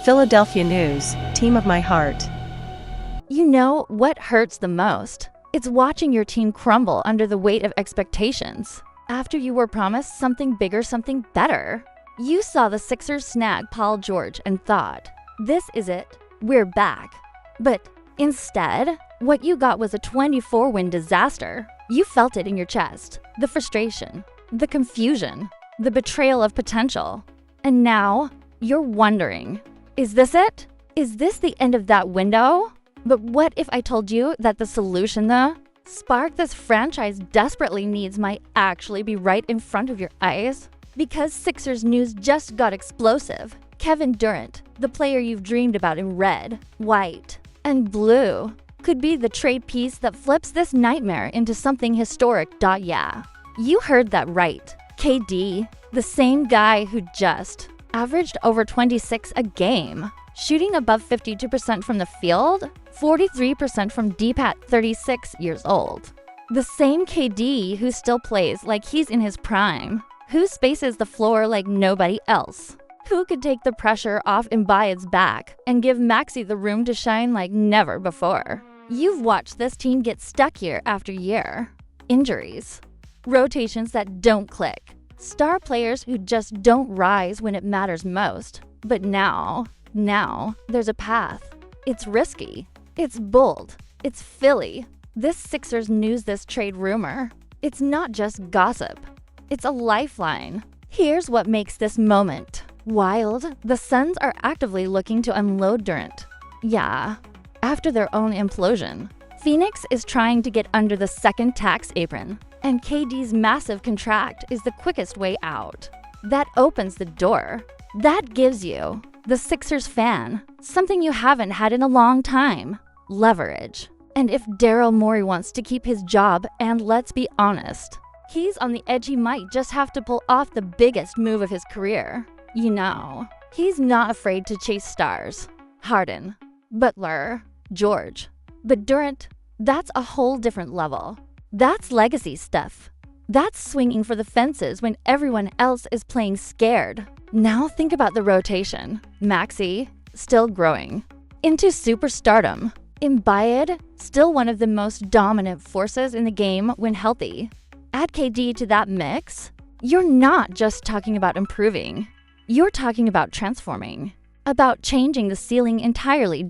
Philadelphia News, team of my heart. You know what hurts the most? It's watching your team crumble under the weight of expectations. After you were promised something bigger, something better. You saw the Sixers snag Paul George and thought, this is it, we're back. But instead, what you got was a 24-win disaster. You felt it in your chest, the frustration, the confusion, the betrayal of potential. And now, you're wondering, is this it? Is this the end of that window? But what if I told you that the solution, the spark this franchise desperately needs might actually be right in front of your eyes? Because Sixers news just got explosive. Kevin Durant, the player you've dreamed about in red, white, and blue, could be the trade piece that flips this nightmare into something historic. Yeah, you heard that right. KD, the same guy who just averaged over 26 a game, shooting above 52% from the field, 43% from deep at 36 years old. The same KD who still plays like he's in his prime, who spaces the floor like nobody else, who could take the pressure off Embiid's back and give Maxey the room to shine like never before. You've watched this team get stuck year after year. Injuries, rotations that don't click, star players who just don't rise when it matters most. But now there's a path. It's risky. It's bold. It's Philly. This Sixers news, this trade rumor. It's not just gossip. It's a lifeline. Here's what makes this moment wild. The Suns are actively looking to unload Durant. Yeah, after their own implosion. Phoenix is trying to get under the second tax apron, and KD's massive contract is the quickest way out. That opens the door. That gives you, the Sixers fan, something you haven't had in a long time: leverage. And if Daryl Morey wants to keep his job, and let's be honest, he's on the edge, he might just have to pull off the biggest move of his career. You know, he's not afraid to chase stars. Harden, Butler, George. But Durant, that's a whole different level. That's legacy stuff. That's swinging for the fences when everyone else is playing scared. Now think about the rotation. Maxey, still growing into superstardom. Embiid, still one of the most dominant forces in the game when healthy. Add KD to that mix, you're not just talking about improving. You're talking about transforming, about changing the ceiling entirely.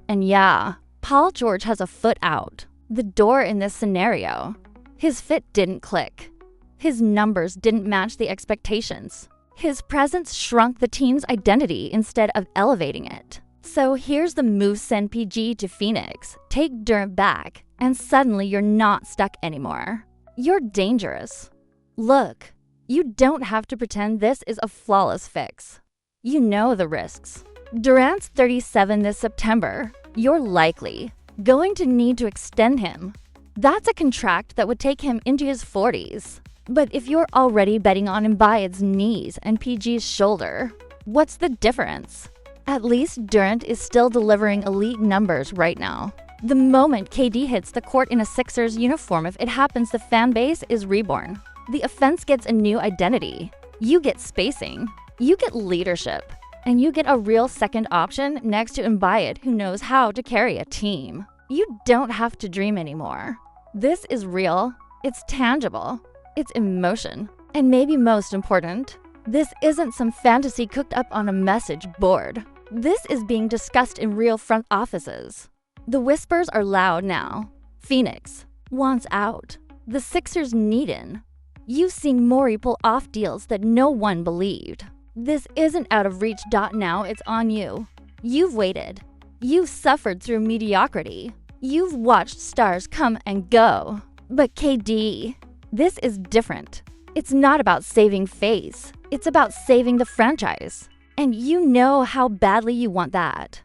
And yeah, Paul George has a foot out the door in this scenario. His fit didn't click. His numbers didn't match the expectations. His presence shrunk the team's identity instead of elevating it. So here's the move: send PG to Phoenix, take Durant back, and suddenly you're not stuck anymore. You're dangerous. Look, you don't have to pretend this is a flawless fix. You know the risks. Durant's 37 this September. You're likely going to need to extend him. That's a contract that would take him into his 40s. But if you're already betting on Embiid's knees and PG's shoulder, what's the difference? At least Durant is still delivering elite numbers right now. The moment KD hits the court in a Sixers uniform, if it happens, the fan base is reborn. The offense gets a new identity. You get spacing. You get leadership. And you get a real second option next to Embiid who knows how to carry a team. You don't have to dream anymore. This is real. It's tangible. It's emotion. And maybe most important, this isn't some fantasy cooked up on a message board. This is being discussed in real front offices. The whispers are loud now. Phoenix wants out. The Sixers need in. You've seen Morey pull off deals that no one believed. This isn't out of reach. Now it's on you. You've waited. You've suffered through mediocrity. You've watched stars come and go. But KD, this is different. It's not about saving face. It's about saving the franchise. And you know how badly you want that.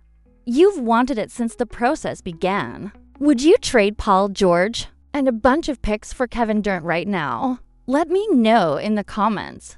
You've wanted it since the process began. Would you trade Paul George and a bunch of picks for Kevin Durant right now? Let me know in the comments.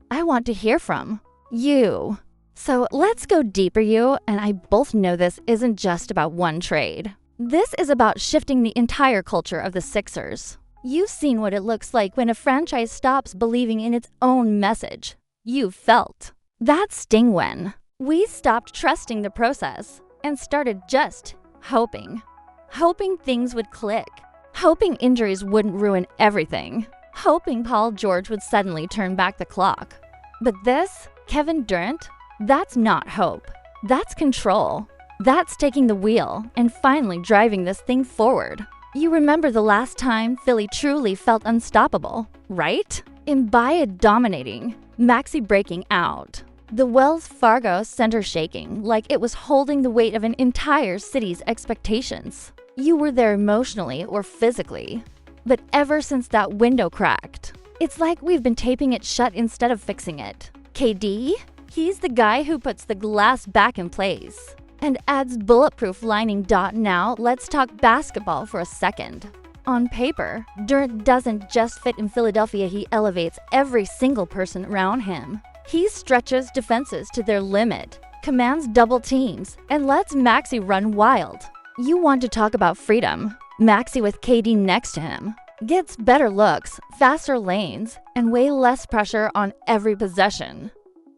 I want to hear from you. So let's go deeper. You and I both know this isn't just about one trade. This is about shifting the entire culture of the Sixers. You've seen what it looks like when a franchise stops believing in its own message. You've felt that sting when We stopped trusting the process and started just hoping. Hoping things would click. Hoping injuries wouldn't ruin everything. Hoping Paul George would suddenly turn back the clock. But this, Kevin Durant, that's not hope. That's control. That's taking the wheel and finally driving this thing forward. You remember the last time Philly truly felt unstoppable, right? Embiid dominating, Maxey breaking out. The Wells Fargo Center shaking like it was holding the weight of an entire city's expectations. You were there emotionally or physically. But ever since that window cracked, it's like we've been taping it shut instead of fixing it. KD? He's the guy who puts the glass back in place and adds bulletproof lining. Now let's talk basketball for a second. On paper, Durant doesn't just fit in Philadelphia, he elevates every single person around him. He stretches defenses to their limit, commands double teams, and lets Maxey run wild. You want to talk about freedom? Maxey with KD next to him gets better looks, faster lanes, and way less pressure on every possession.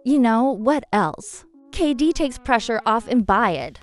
You know what else? KD takes pressure off Embiid.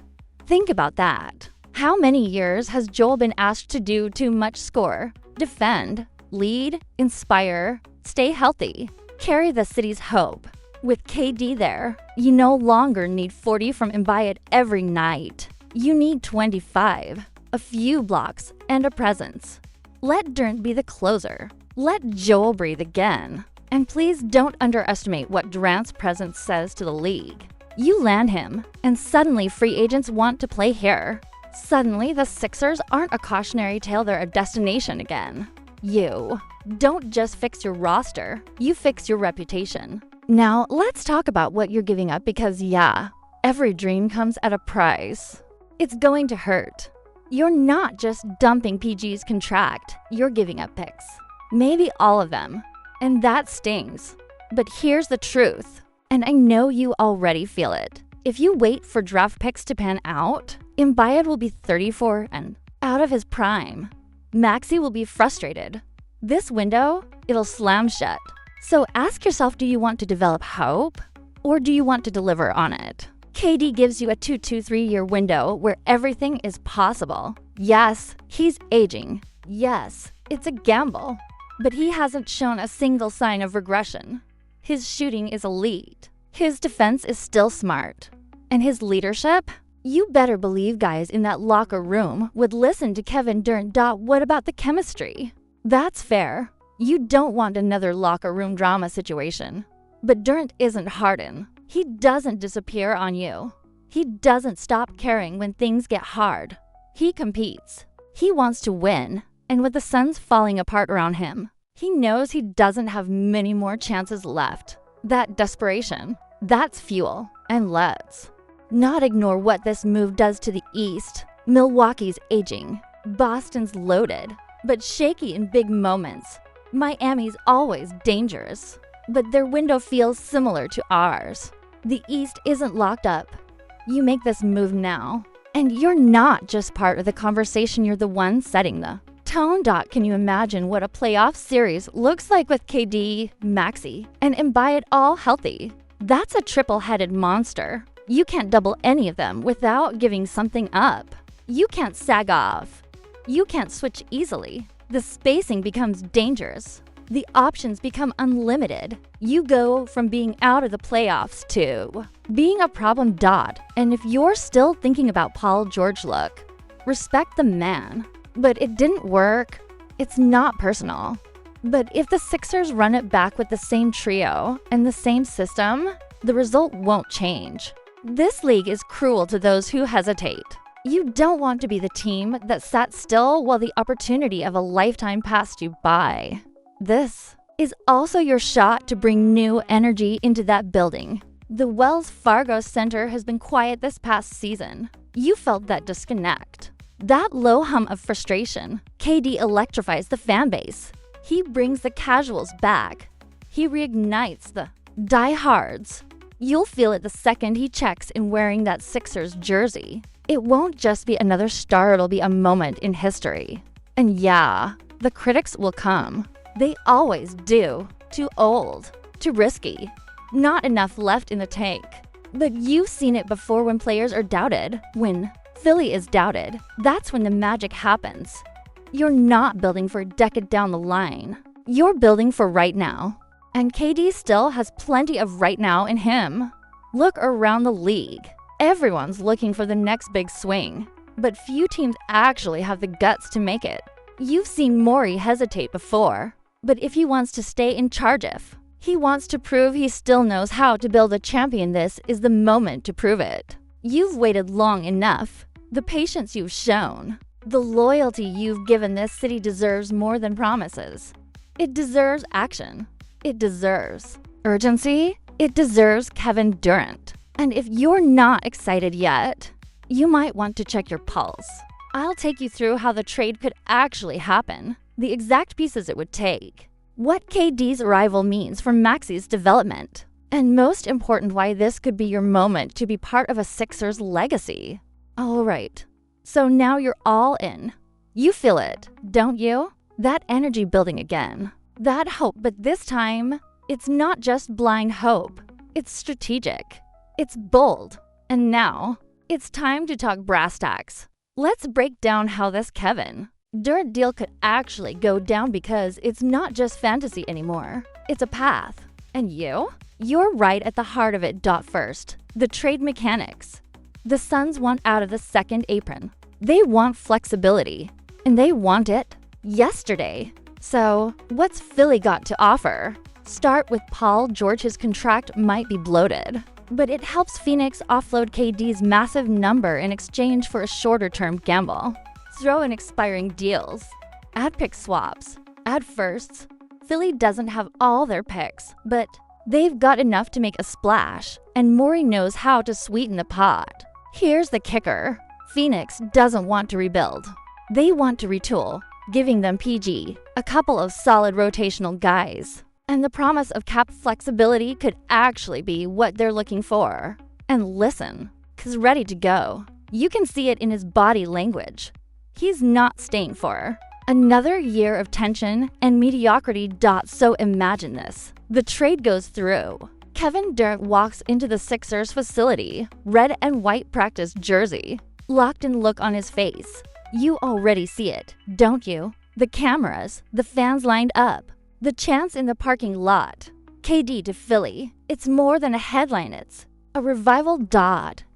Think about that. How many years has Joel been asked to do too much? Score, defend, lead, inspire, stay healthy, carry the city's hope. With KD there, you no longer need 40 from Embiid every night. You need 25, a few blocks, and a presence. Let Durant be the closer. Let Joel breathe again. And please don't underestimate what Durant's presence says to the league. You land him, and suddenly free agents want to play here. Suddenly, the Sixers aren't a cautionary tale, they're a destination again. You don't just fix your roster, you fix your reputation. Now, let's talk about what you're giving up because, yeah, every dream comes at a price. It's going to hurt. You're not just dumping PG's contract, you're giving up picks. Maybe all of them. And that stings. But here's the truth, and I know you already feel it. If you wait for draft picks to pan out, Embiid will be 34 and out of his prime. Maxey will be frustrated. This window, it'll slam shut. So ask yourself, do you want to develop hope or do you want to deliver on it? KD gives you a 2-3 year window where everything is possible. Yes, he's aging. Yes, it's a gamble. But he hasn't shown a single sign of regression. His shooting is elite. His defense is still smart. And his leadership? You better believe guys in that locker room would listen to Kevin Durant. What about the chemistry? That's fair. You don't want another locker room drama situation. But Durant isn't Harden. He doesn't disappear on you. He doesn't stop caring when things get hard. He competes. He wants to win. And with the Suns falling apart around him, he knows he doesn't have many more chances left. That desperation, that's fuel. And let's not ignore what this move does to the East. Milwaukee's aging. Boston's loaded, but shaky in big moments. Miami's always dangerous, but their window feels similar to ours. The East isn't locked up. You make this move now, and you're not just part of the conversation, you're the one setting the tone. Can you imagine what a playoff series looks like with KD, Maxey, and Embiid all healthy? That's a triple-headed monster. You can't double any of them without giving something up. You can't sag off. You can't switch easily. The spacing becomes dangerous. The options become unlimited. You go from being out of the playoffs to being a problem. And if you're still thinking about Paul George, look, respect the man. But it didn't work. It's not personal. But if the Sixers run it back with the same trio and the same system, the result won't change. This league is cruel to those who hesitate. You don't want to be the team that sat still while the opportunity of a lifetime passed you by. This is also your shot to bring new energy into that building. The Wells Fargo Center has been quiet this past season. You felt that disconnect. That low hum of frustration. KD electrifies the fan base. He brings the casuals back. He reignites the diehards. You'll feel it the second he checks in wearing that Sixers jersey. It won't just be another star, it'll be a moment in history. And yeah, the critics will come. They always do. Too old, too risky, not enough left in the tank. But you've seen it before when players are doubted. When Philly is doubted, that's when the magic happens. You're not building for a decade down the line. You're building for right now. And KD still has plenty of right now in him. Look around the league. Everyone's looking for the next big swing, but few teams actually have the guts to make it. You've seen Morey hesitate before, but if he wants to stay in charge, if he wants to prove he still knows how to build a champion, this is the moment to prove it. You've waited long enough. The patience you've shown, the loyalty you've given this city deserves more than promises. It deserves action. It deserves urgency. It deserves Kevin Durant. And if you're not excited yet, you might want to check your pulse. I'll take you through how the trade could actually happen, the exact pieces it would take, what KD's arrival means for Maxey's development, and most important, why this could be your moment to be part of a Sixers legacy. All right, so now you're all in. You feel it, don't you? That energy building again, that hope, but this time, it's not just blind hope, it's strategic. It's bold. And now, it's time to talk brass tacks. Let's break down how this Kevin Durant deal could actually go down, because it's not just fantasy anymore. It's a path. And you're right at the heart of it. First, the trade mechanics. The Suns want out of the second apron. They want flexibility. And they want it yesterday. So, what's Philly got to offer? Start with Paul George. His contract might be bloated, but it helps Phoenix offload KD's massive number in exchange for a shorter-term gamble. Throw in expiring deals. Add pick swaps. Add firsts. Philly doesn't have all their picks, but they've got enough to make a splash, and Morey knows how to sweeten the pot. Here's the kicker. Phoenix doesn't want to rebuild. They want to retool, giving them PG, a couple of solid rotational guys. And the promise of cap flexibility could actually be what they're looking for. And listen, 'cause ready to go. You can see it in his body language. He's not staying for another year of tension and mediocrity. So imagine this. The trade goes through. Kevin Durant walks into the Sixers facility, red and white practice jersey, locked-in look on his face. You already see it, don't you? The cameras, the fans lined up. The chants in the parking lot. KD to Philly. It's more than a headline, it's a revival.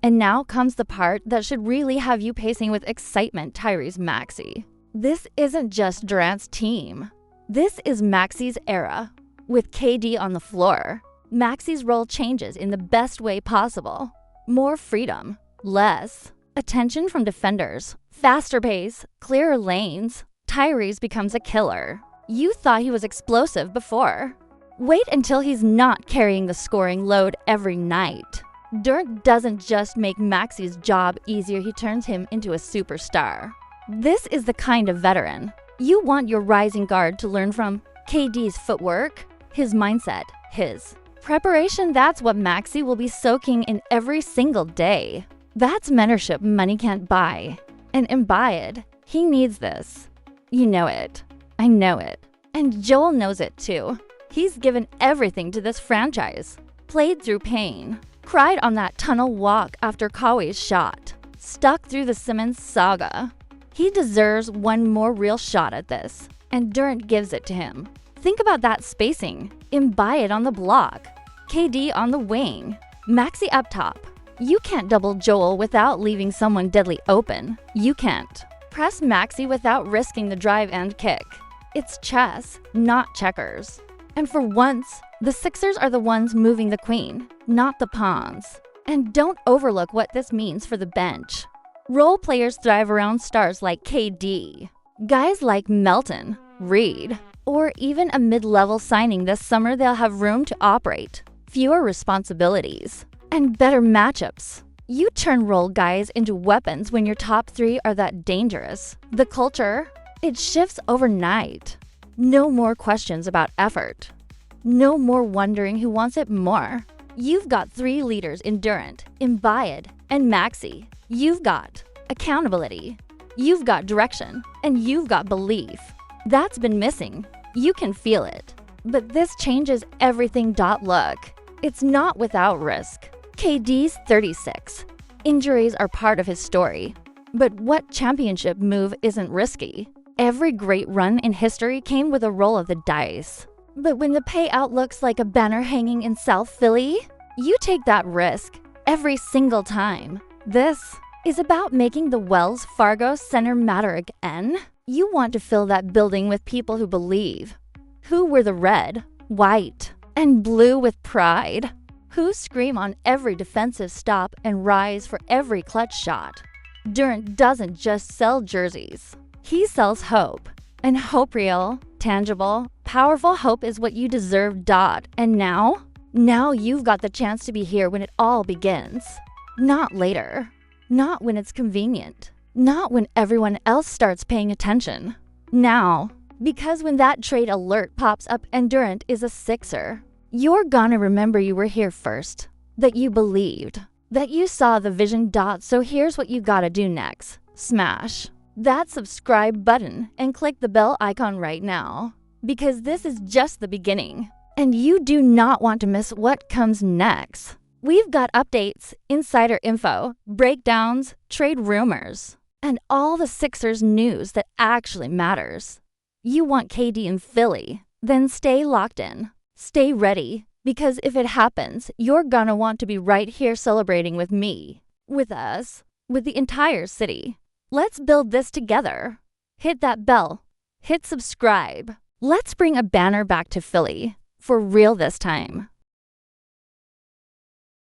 And now comes the part that should really have you pacing with excitement. Tyrese Maxey. This isn't just Durant's team. This is Maxey's era. With KD on the floor, Maxey's role changes in the best way possible. More freedom, less attention from defenders, faster pace, clearer lanes. Tyrese becomes a killer. You thought he was explosive before. Wait until he's not carrying the scoring load every night. Durant doesn't just make Maxey's job easier, he turns him into a superstar. This is the kind of veteran you want your rising guard to learn from. KD's footwork, his mindset, his preparation, that's what Maxey will be soaking in every single day. That's mentorship money can't buy. And Embiid, he needs this. You know it. I know it. And Joel knows it too. He's given everything to this franchise. Played through pain. Cried on that tunnel walk after Kawhi's shot. Stuck through the Simmons saga. He deserves one more real shot at this. And Durant gives it to him. Think about that spacing. Embiid on the block. KD on the wing. Maxey up top. You can't double Joel without leaving someone deadly open. You can't press Maxey without risking the drive and kick. It's chess, not checkers. And for once, the Sixers are the ones moving the queen, not the pawns. And don't overlook what this means for the bench. Role players thrive around stars like KD. Guys like Melton, Reed, or even a mid-level signing this summer, they'll have room to operate, fewer responsibilities, and better matchups. You turn role guys into weapons when your top three are that dangerous. The culture, it shifts overnight. No more questions about effort. No more wondering who wants it more. You've got three leaders in Durant, Embiid, and Maxey. You've got accountability. You've got direction. And you've got belief. That's been missing. You can feel it. But this changes everything. Look, it's not without risk. KD's 36. Injuries are part of his story. But what championship move isn't risky? Every great run in history came with a roll of the dice. But when the payout looks like a banner hanging in South Philly, you take that risk every single time. This is about making the Wells Fargo Center matter again. You want to fill that building with people who believe, who wear the red, white, and blue with pride, who scream on every defensive stop and rise for every clutch shot. Durant doesn't just sell jerseys. He sells hope. And hope real, tangible, powerful hope is what you deserve. And now you've got the chance to be here when it all begins. Not later. Not when it's convenient. Not when everyone else starts paying attention. Now. Because when that trade alert pops up and Durant is a Sixer, you're gonna remember you were here first. That you believed. That you saw the vision. So here's what you gotta do next. Smash that subscribe button and click the bell icon right now. Because this is just the beginning. And you do not want to miss what comes next. We've got updates, insider info, breakdowns, trade rumors, and all the Sixers news that actually matters. You want KD in Philly? Then stay locked in. Stay ready. Because if it happens, you're gonna want to be right here celebrating with me, with us, with the entire city. Let's build this together. Hit that bell. Hit subscribe. Let's bring a banner back to Philly. For real this time.